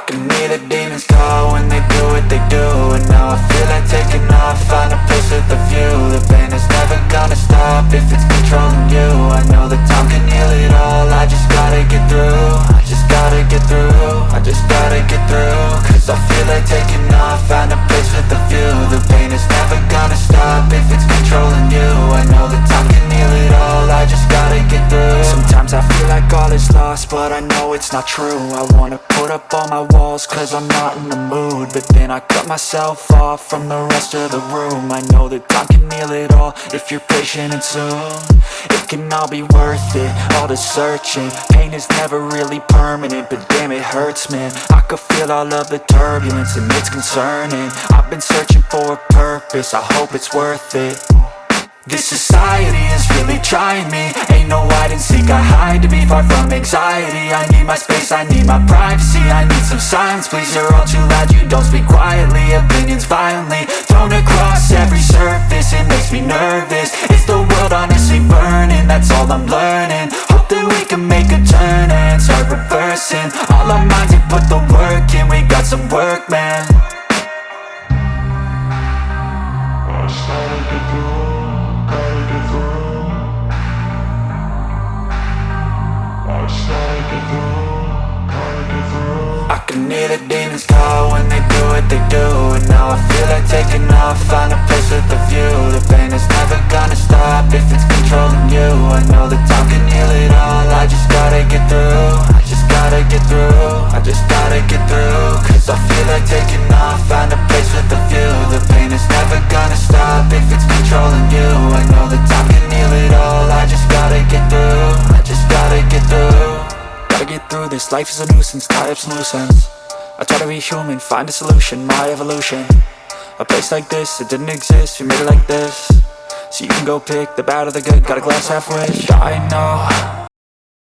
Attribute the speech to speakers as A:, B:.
A: can hear the demons call when they do what they do. And now I feel like taking off, find a place with a view. The pain is never gonna stop if it's controlling you. I know that time can heal it all, I just gotta get through. I just gotta get through, I just gotta get through. Cause I feel like taking off, find a place with a view. The pain is never gonna stop if it's controlling you. I know that time can heal it all, I just gotta get through. Sometimes I feel like all is lost, but I know it's not true. I wanna put up all my walls cause I'm not in the mood, but then I cut myself off from the rest of the room. I know that time can heal it all if you're patient and soon it can all be worth it, all the searching. Pain is never really permanent, but damn it hurts, man. I could feel all of the turbulence and it's concerning. I've been searching for a purpose, I hope it's worth it. This society is really trying me. Ain't no hide and seek, I hide to be far from anxiety. I need my space, I need my privacy. I need some silence, please, you're all too loud. You don't speak quietly, opinions violently thrown across every surface. It makes me nervous, is the world honestly burning? That's all I'm learning. Hope that we can make a turn and start reversing all our minds and put the work in. We got some work, man. I started to do, gotta get through. I started to do, gotta get through. I can hear the demons call when they do what they do. And now I feel like taking off, find a place with a view. The pain is never gonna stop if it's controlling you. I know that time can heal it all, I just gotta get through. I just gotta get through, I just gotta get through. Cause I feel like taking off, find a place with a view. The pain is never gonna stop if it's controlling you. I know that time can heal it all, I just gotta get through. I just gotta get through. Gotta get through this, life is a nuisance, tie up some loose ends. I try to be human, find a solution, my evolution. A place like this, it didn't exist, we made it like this. So you can go pick the bad or the good, got a glass half wish. I know